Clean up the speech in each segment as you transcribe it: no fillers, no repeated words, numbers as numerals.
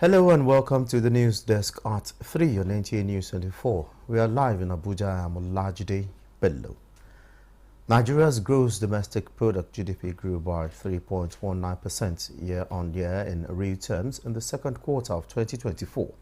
Hello and welcome to the news desk at 3 on Nta News24. We are live in Abuja. I'm Olajide Bello. Nigeria's gross domestic product GDP grew by 3.19% year-on-year in real terms in the second quarter of 2024.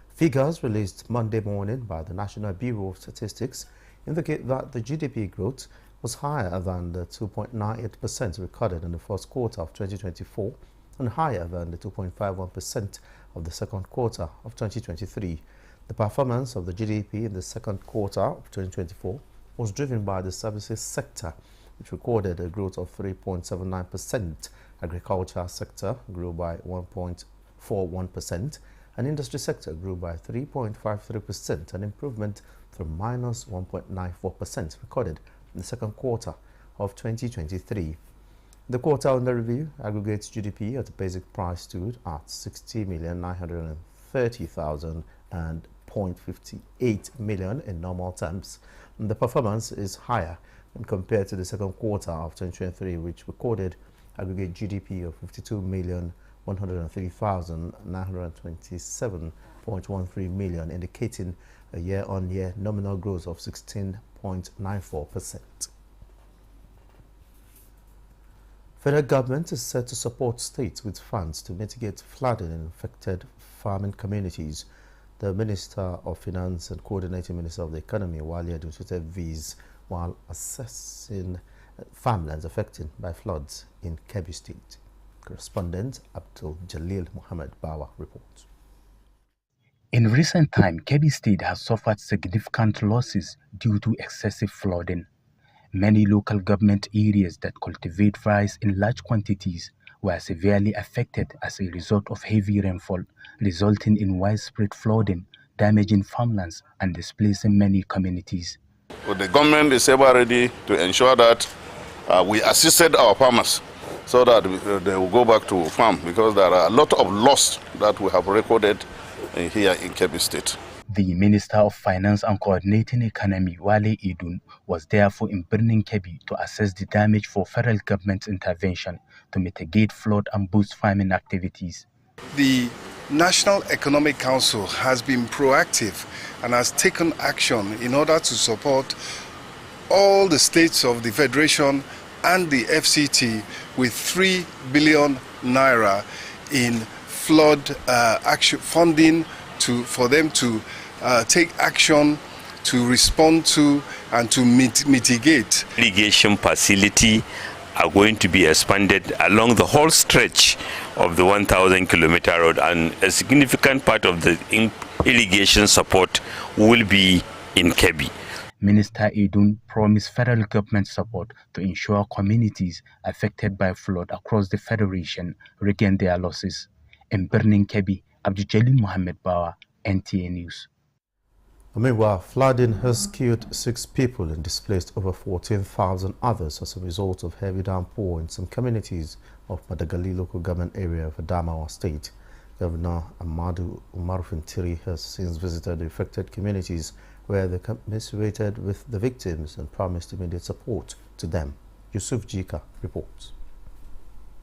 Figures released Monday morning by the National Bureau of Statistics indicate that the GDP growth was higher than the 2.98% recorded in the first quarter of 2024 and higher than the 2.51% of the second quarter of 2023. The performance of the GDP in the second quarter of 2024 was driven by the services sector, which recorded a growth of 3.79%. Agriculture sector grew by 1.41%, and industry sector grew by 3.53%, an improvement from minus 1.94% recorded in the second quarter of 2023. The quarter under review, aggregate GDP at the basic price stood at 60,930,000 and 0.58 million in normal terms. And the performance is higher when compared to the second quarter of 2023, which recorded aggregate GDP of 52,103,927.13 million, indicating a year-on-year nominal growth of 16.94%. Federal government is set to support states with funds to mitigate flooding in affected farming communities. The Minister of Finance and Coordinating Minister of the Economy, Wale Adeosunte, vs while assessing farmlands affected by floods in Kebbi State. Correspondent Abdul Jalil Muhammad Bawa reports. In recent time, Kebbi State has suffered significant losses due to excessive flooding. Many local government areas that cultivate rice in large quantities were severely affected as a result of heavy rainfall, resulting in widespread flooding, damaging farmlands and displacing many communities. Well, the government is ever ready to ensure that we assisted our farmers so that they will go back to farm, because there are a lot of loss that we have recorded here in Kebbi State. The Minister of Finance and Coordinating Economy, Wale Edun, was therefore in Birnin Kebbi to assess the damage for federal government intervention to mitigate flood and boost farming activities. The National Economic Council has been proactive and has taken action in order to support all the states of the Federation and the FCT with 3 billion naira in flood action funding for them to take action to respond to and to mitigate. Irrigation facility are going to be expanded along the whole stretch of the 1,000-kilometer road, and a significant part of the irrigation support will be in Kebbi. Minister Edun promised federal government support to ensure communities affected by flood across the Federation regain their losses. In Birnin Kebbi, Abdul Jalil Muhammad Bawa, Nta News. Meanwhile, flooding has killed 6 people and displaced over 14,000 others as a result of heavy downpour in some communities of Madagali local government area of Adamawa State. Governor Amadu Umar Fintiri has since visited the affected communities where they commiserated with the victims and promised immediate support to them. Yusuf Jika reports.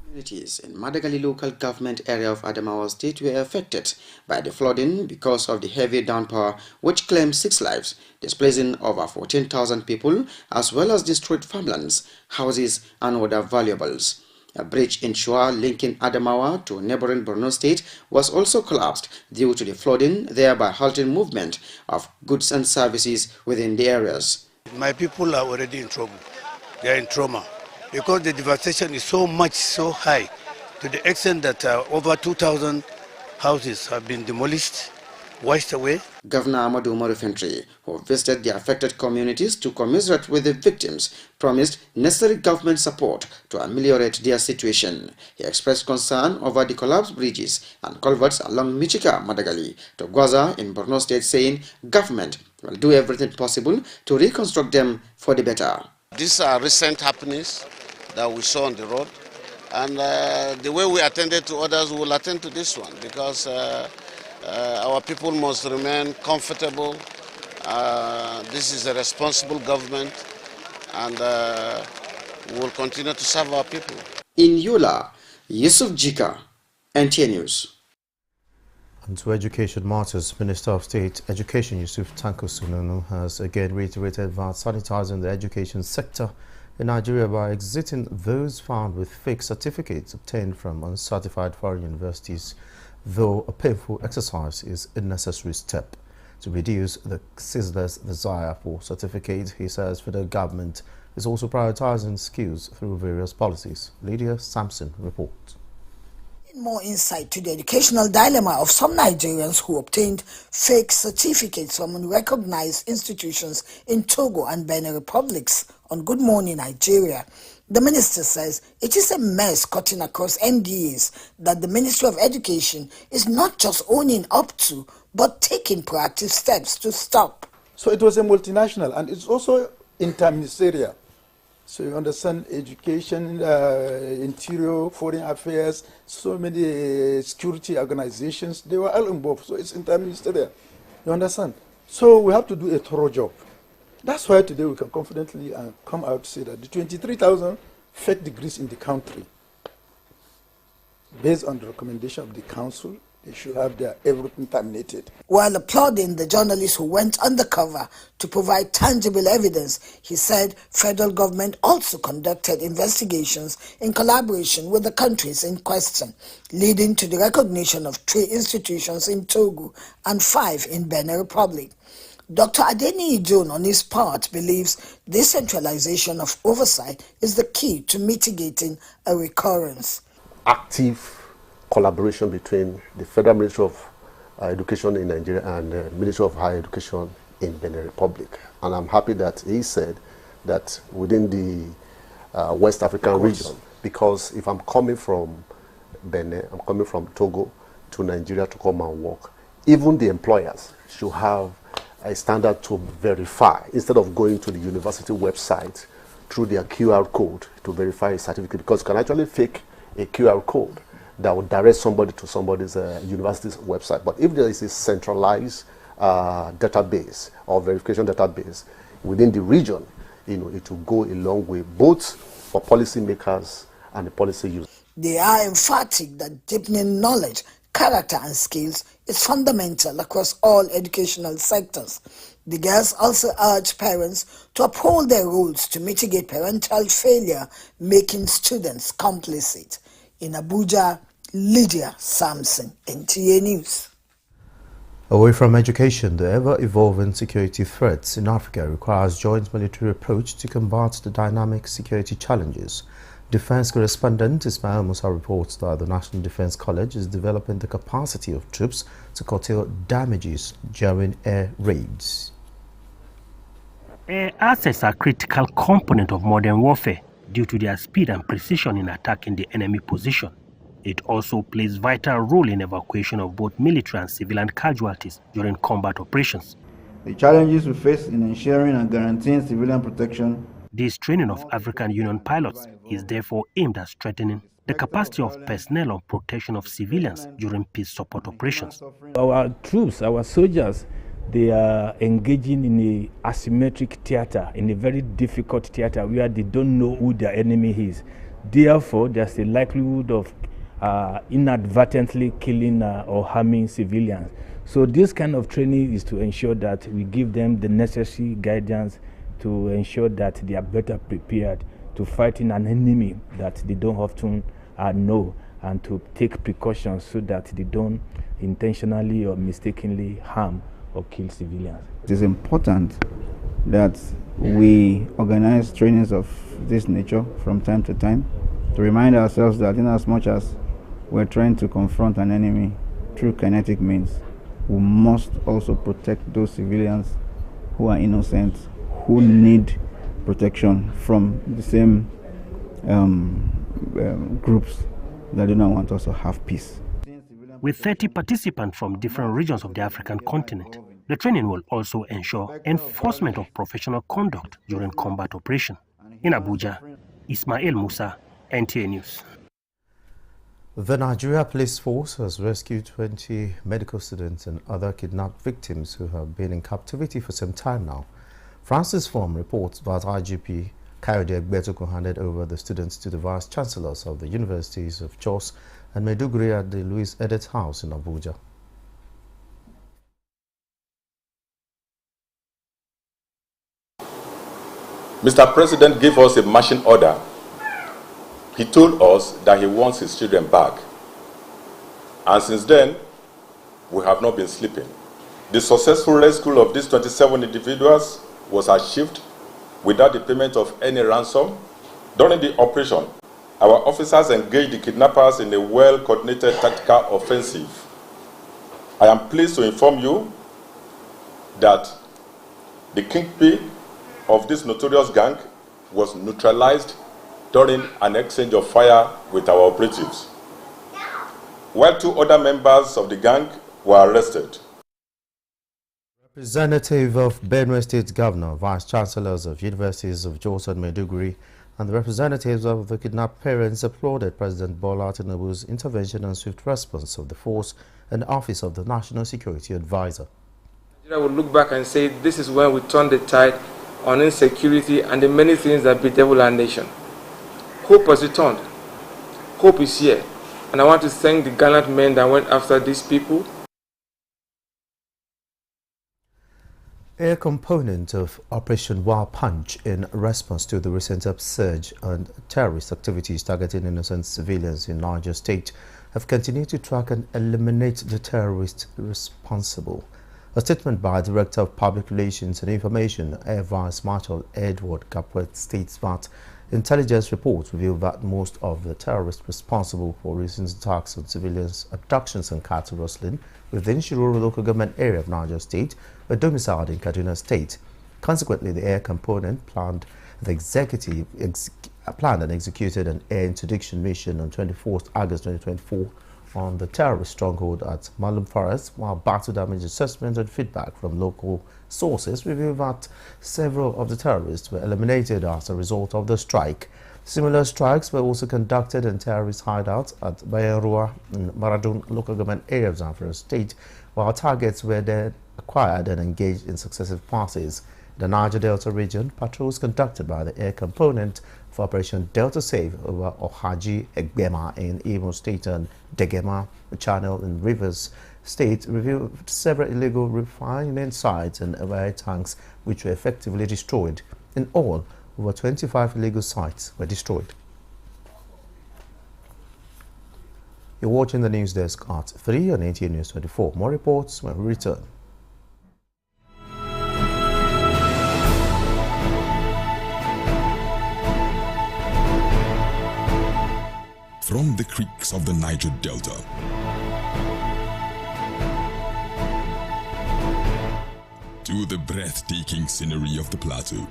Communities in Madagali local government area of Adamawa State were affected by the flooding because of the heavy downpour, which claimed 6 lives, displacing over 14,000 people, as well as destroyed farmlands, houses, and other valuables. A bridge in Shua linking Adamawa to neighboring Borno State was also collapsed due to the flooding, thereby halting movement of goods and services within the areas. My people are already in trouble. They are in trauma, because the devastation is so high, to the extent that over 2,000 houses have been demolished, washed away. Governor Amadu Umar Fintiri, who visited the affected communities to commiserate with the victims, promised necessary government support to ameliorate their situation. He expressed concern over the collapsed bridges and culverts along Michika, Madagali to Gwaza in Borno State, saying government will do everything possible to reconstruct them for the better. These are recent happenings that we saw on the road, and the way we attended to others, we will attend to this one, because our people must remain comfortable. This is a responsible government, and we will continue to serve our people. In Yola, Yusuf Jika, Nta News. And to education matters, Minister of State Education Yusuf Tanko Sununu has again reiterated that sanitizing the education sector in Nigeria by exiting those found with fake certificates obtained from uncertified foreign universities, though a painful exercise, is a necessary step to reduce the ceaseless desire for certificates. He says federal government is also prioritizing skills through various policies. Lydia Sampson reports. More insight to the educational dilemma of some Nigerians who obtained fake certificates from unrecognized institutions in Togo and Benin Republics on Good Morning Nigeria. The minister says it is a mess cutting across NDAs that the Ministry of Education is not just owning up to, but taking proactive steps to stop. So it was a multinational, and it's also interministerial. So you understand, education, interior, foreign affairs, so many security organizations, they were all involved. So it's interministerial. You understand? So we have to do a thorough job. That's why today we can confidently come out to say that the 23,000 fake degrees in the country, based on the recommendation of the council, they should have their everything terminated. While applauding the journalists who went undercover to provide tangible evidence, he said federal government also conducted investigations in collaboration with the countries in question, leading to the recognition of 3 institutions in Togo and 5 in Benin Republic. Dr. Adeni Ijon, on his part, believes decentralization of oversight is the key to mitigating a recurrence. Active collaboration between the Federal Ministry of Education in Nigeria and the Ministry of Higher Education in Benin Republic. And I'm happy that he said that within the West African region, because if I'm coming from Benin, I'm coming from Togo to Nigeria to come and work, even the employers should have a standard to verify, instead of going to the university website through their QR code to verify a certificate, because you can actually fake a QR code that will direct somebody to somebody's university's website. But if there is a centralized database or verification database within the region, it will go a long way, both for policymakers and the policy users. They are emphatic that deepening knowledge, character and skills is fundamental across all educational sectors. The girls also urge parents to uphold their roles to mitigate parental failure, making students complicit. In Abuja, Lydia Sampson, Nta News. Away from education, the ever-evolving security threats in Africa requires joint military approach to combat the dynamic security challenges. Defense correspondent Ismail Musa reports that the National Defense College is developing the capacity of troops to curtail damages during air raids. Air assets are a critical component of modern warfare due to their speed and precision in attacking the enemy position. It also plays a vital role in evacuation of both military and civilian casualties during combat operations. The challenges we face in ensuring and guaranteeing civilian protection. This training of African Union pilots is therefore aimed at strengthening the capacity of personnel on protection of civilians during peace support operations. Our troops, our soldiers, they are engaging in a asymmetric theater, in a very difficult theater where they don't know who their enemy is. Therefore, there's a likelihood of inadvertently killing or harming civilians. So this kind of training is to ensure that we give them the necessary guidance to ensure that they are better prepared to fighting an enemy that they don't often know, and to take precautions so that they don't intentionally or mistakenly harm or kill civilians. It is important that we organize trainings of this nature from time to time to remind ourselves that in as much as we're trying to confront an enemy through kinetic means, we must also protect those civilians who are innocent, who need protection from the same groups that do not want us to have peace. With 30 participants from different regions of the African continent, the training will also ensure enforcement of professional conduct during combat operation. In Abuja, Ismail Musa, Nta News. The Nigeria Police Force has rescued 20 medical students and other kidnapped victims who have been in captivity for some time now. Francis Form reports that IGP Kayode Egbetokun handed over the students to the Vice Chancellors of the Universities of Jos and Maiduguri at the Louis Edet House in Abuja. Mr. President gave us a marching order. He told us that he wants his children back. And since then, we have not been sleeping. The successful rescue of these 27 individuals was achieved without the payment of any ransom. During the operation, our officers engaged the kidnappers in a well-coordinated tactical offensive. I am pleased to inform you that the kingpin of this notorious gang was neutralized during an exchange of fire with our operatives, while 2 other members of the gang were arrested. Representative of Benue State Governor, Vice Chancellors of Universities of Jos and Maiduguri, and the representatives of the kidnapped parents applauded President Bola Tinubu's intervention and swift response of the force and the Office of the National Security Advisor. Nigeria will look back and say this is when we turned the tide on insecurity and the many things that bedevil our nation. Hope has returned. Hope is here. And I want to thank the gallant men that went after these people. A component of Operation Wild Punch in response to the recent upsurge and terrorist activities targeting innocent civilians in Niger State have continued to track and eliminate the terrorists responsible. A statement by Director of Public Relations and Information, Air Vice Marshal Edward Capwet, states that intelligence reports reveal that most of the terrorists responsible for recent attacks on civilians, abductions and cattle rustling within Shiroro local government area of Niger State were domiciled in Kaduna State. Consequently, the air component planned and executed an air interdiction mission on 24th August 2024 on the terrorist stronghold at Malum Forest, while battle damage assessment and feedback from local sources revealed that several of the terrorists were eliminated as a result of the strike. Similar strikes were also conducted in terrorist hideouts at Bayerua and Maradun local government areas of Zamfara State, while targets were then acquired and engaged in successive passes. In the Niger Delta region, patrols conducted by the air component for Operation Delta Save over Ohaji Egbema in Imo State and Degema Channel in Rivers State revealed several illegal refining sites and air tanks which were effectively destroyed. In all, over 25 illegal sites were destroyed. You're watching the news desk at 3 on Nta News24. More reports when we return. From the creeks of the Niger Delta to the breathtaking scenery of the plateau,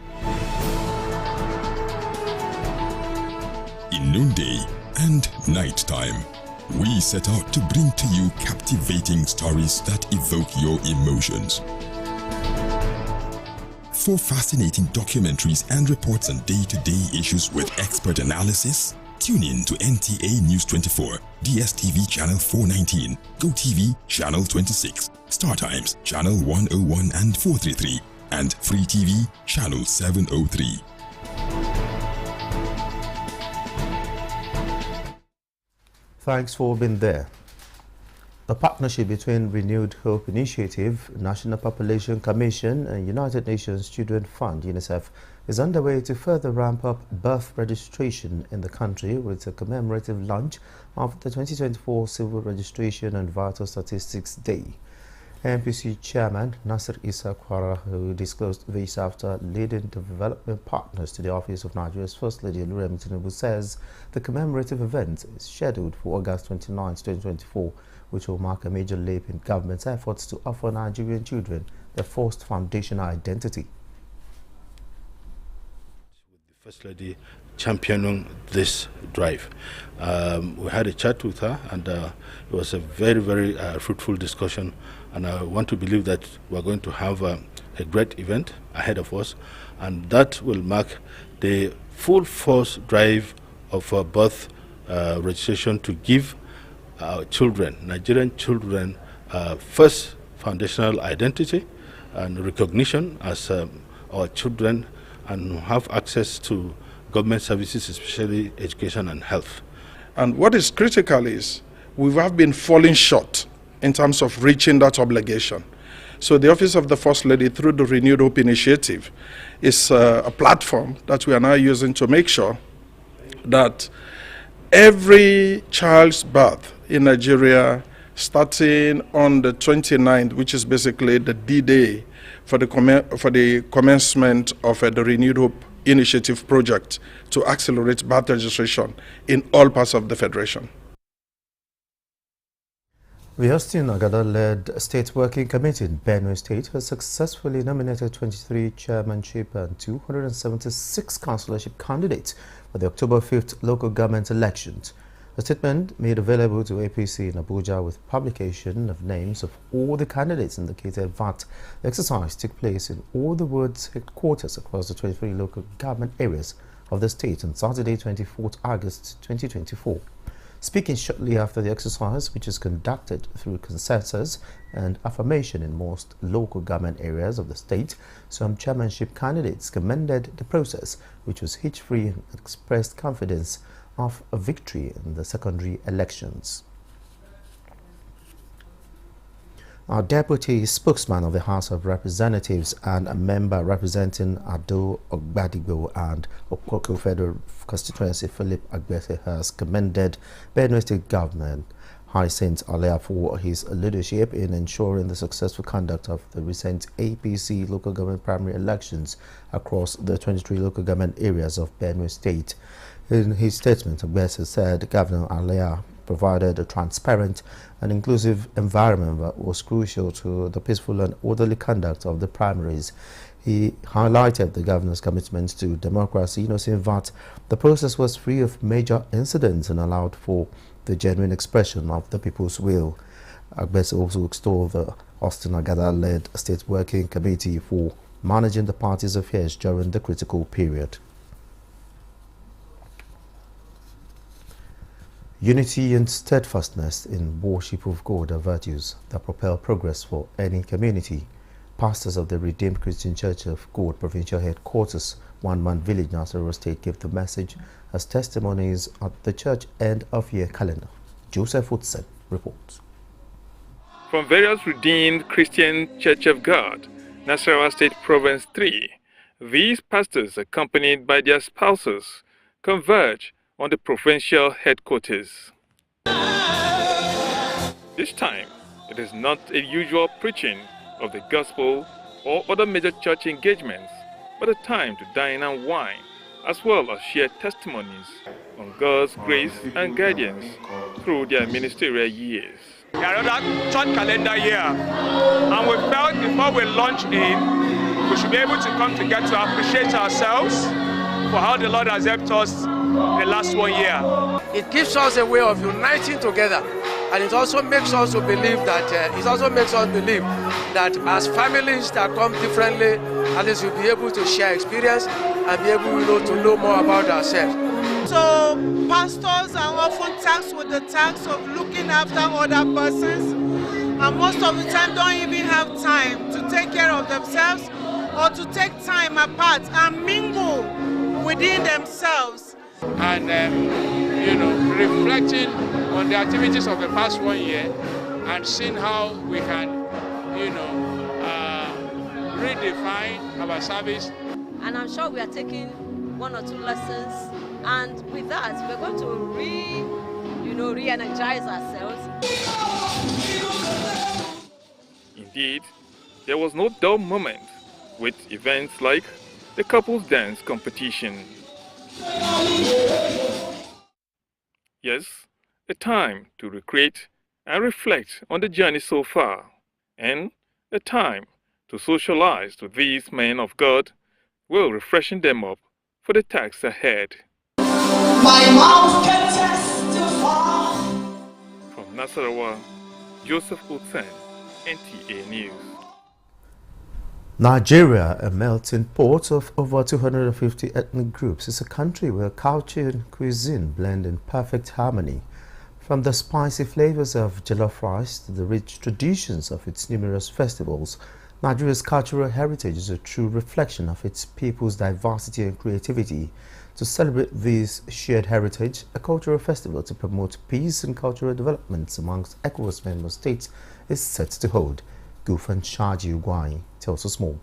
in noonday and nighttime, we set out to bring to you captivating stories that evoke your emotions. For fascinating documentaries and reports on day-to-day issues with expert analysis, tune in to Nta News24, DSTV channel 419, GoTV channel 26, StarTimes channel 101 and 433, and Free TV channel 703. Thanks for being there. A partnership between Renewed Hope Initiative, National Population Commission and United Nations Children Fund, UNICEF, is underway to further ramp up birth registration in the country with a commemorative launch of the 2024 Civil Registration and Vital Statistics Day. NPC Chairman Nasir Issa Kwara, who disclosed this after leading development partners to the office of Nigeria's First Lady Oluremi Tinubu, says the commemorative event is scheduled for August 29, 2024, which will mark a major leap in government's efforts to offer Nigerian children their first foundational identity. With the First Lady championing this drive, we had a chat with her, and it was a very, very fruitful discussion. And I want to believe that we're going to have a great event ahead of us, and that will mark the full force drive of birth registration to give our children, Nigerian children, first foundational identity and recognition as our children, and have access to government services, especially education and health. And what is critical is we have been falling short in terms of reaching that obligation. So the Office of the First Lady, through the Renewed Hope Initiative, is a platform that we are now using to make sure that every child's birth in Nigeria, starting on the 29th, which is basically the D-Day for the commencement of the Renewed Hope Initiative project to accelerate birth registration in all parts of the Federation. The Austin Agada-led State Working Committee in Benue State has successfully nominated 23 chairmanship and 276 councillorship candidates for the October 5th local government elections. A statement made available to APC in Abuja with publication of names of all the candidates indicated that the exercise took place in all the wards headquarters across the 23 local government areas of the state on Saturday, 24th August 2024. Speaking shortly after the exercise, which is conducted through consensus and affirmation in most local government areas of the state, some chairmanship candidates commended the process, which was hitch-free, and expressed confidence of a victory in the secondary elections. Our deputy spokesman of the House of Representatives and a member representing Ado Ogbadigbo and Okoko Federal Constituency, Philip Agbese, has commended Benue State Government Hyacinth Alea for his leadership in ensuring the successful conduct of the recent APC local government primary elections across the 23 local government areas of Benue State. In his statement, Agbese said Governor Alea provided a transparent and inclusive environment that was crucial to the peaceful and orderly conduct of the primaries. He highlighted the governor's commitment to democracy, noting that the process was free of major incidents and allowed for the genuine expression of the people's will. Agbese also extolled the Austin Agada-led State Working Committee for managing the party's affairs during the critical period. Unity and steadfastness in worship of God are virtues that propel progress for any community. Pastors of the Redeemed Christian Church of God Provincial Headquarters, One Man Village, Nasarawa State, gave the message as testimonies at the church end-of-year calendar. Joseph Woodson reports. From various Redeemed Christian Church of God, Nasarawa State Province 3, these pastors, accompanied by their spouses, converge on the provincial headquarters. This time, it is not a usual preaching of the gospel or other major church engagements, but a time to dine and wine, as well as share testimonies on God's grace and guidance through their ministerial years. Another church calendar year, and we felt before we launch in, we should be able to come together to appreciate ourselves for how the Lord has helped us the last 1 year. It gives us a way of uniting together, and it also makes us to believe that that as families that come differently, at least we'll be able to share experience and be able to know more about ourselves. So pastors are often tasked with the task of looking after other persons, and most of the time don't even have time to take care of themselves or to take time apart and mingle within themselves. And reflecting on the activities of the past 1 year and seeing how we can redefine our service. And I'm sure we are taking 1 or 2 lessons, and with that we're going to re-energize ourselves. Indeed, there was no dull moment with events like the couples dance competition. Yes, a time to recreate and reflect on the journey so far, and a time to socialize with these men of God, while refreshing them up for the task ahead. My mouth can testify. From Nasarawa, Joseph Utsen, NTA News. Nigeria, a melting pot of over 250 ethnic groups, is a country where culture and cuisine blend in perfect harmony. From the spicy flavors of jollof rice to the rich traditions of its numerous festivals, Nigeria's cultural heritage is a true reflection of its people's diversity and creativity. To celebrate this shared heritage, a cultural festival to promote peace and cultural developments amongst ECOWAS member states is set to hold. Gufan Shaji Ugwai tells us more.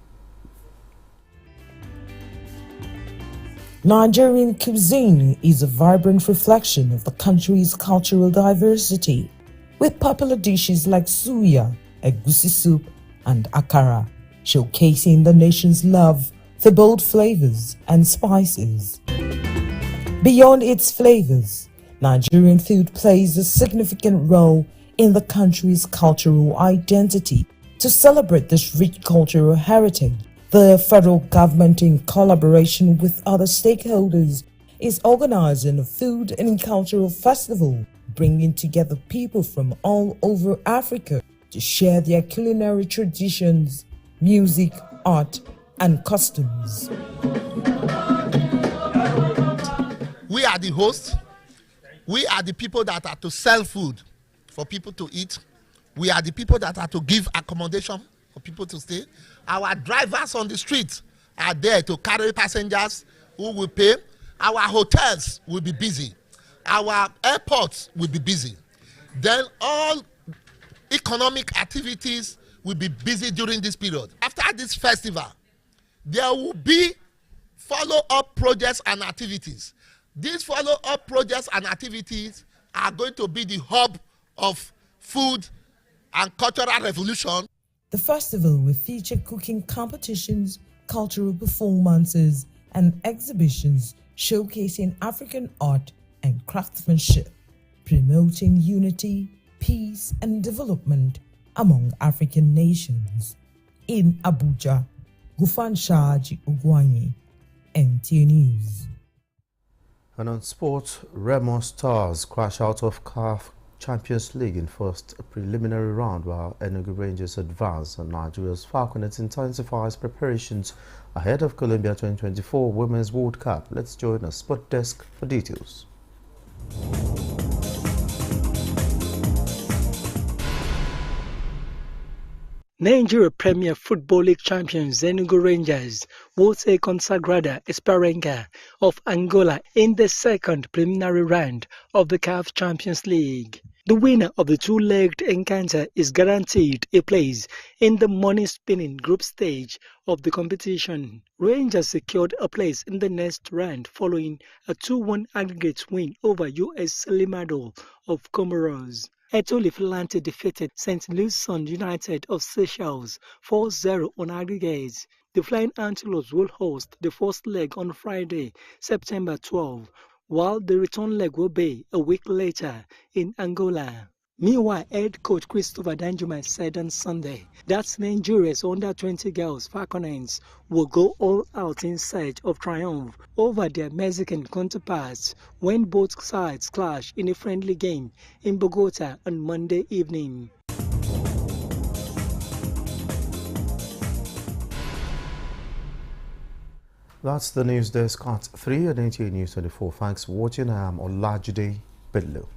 Nigerian cuisine is a vibrant reflection of the country's cultural diversity, with popular dishes like suya, egusi soup, and akara, showcasing the nation's love for bold flavors and spices. Beyond its flavors, Nigerian food plays a significant role in the country's cultural identity. To celebrate this rich cultural heritage, the federal government, in collaboration with other stakeholders, is organizing a food and cultural festival, bringing together people from all over Africa to share their culinary traditions, music, art, and customs. We are the hosts. We are the people that are to sell food for people to eat. We are the people that are to give accommodation for people to stay. Our drivers on the street are there to carry passengers who will pay. Our hotels will be busy. Our airports will be busy. Then all economic activities will be busy during this period. After this festival, there will be follow-up projects and activities. These follow-up projects and activities are going to be the hub of food and cultural revolution. The festival will feature cooking competitions, cultural performances, and exhibitions showcasing African art and craftsmanship, promoting unity, peace, and development among African nations. In Abuja, Gufan Shaji Ugwai, Nta News. And on sports, Remo Stars crash out of CAF Champions League in first preliminary round, while Enugu Rangers advance, and Nigeria's Falconets intensifies preparations ahead of Colombia 2024 Women's World Cup. Let's join our sport desk for details. Nigeria Premier Football League champions Enugu Rangers will take on Sagrada Esperanza of Angola in the second preliminary round of the CAF Champions League. The winner of the two-legged encounter is guaranteed a place in the money-spinning group stage of the competition. Rangers secured a place in the next round following a 2-1 aggregate win over US Limadol of Comoros. Etoli Filante defeated St. Lucie United of Seychelles 4-0 on aggregate. The Flying Antelopes will host the first leg on Friday, September 12, while the return leg will be a week later in Angola. Meanwhile, head coach Christopher Danjuma said on Sunday that Nigeria's under-20 girls Falconets will go all out in search of triumph over their Mexican counterparts when both sides clash in a friendly game in Bogota on Monday evening. That's the news desk at 3 at Nta News 24. Thanks for watching. I am Olajide Bello.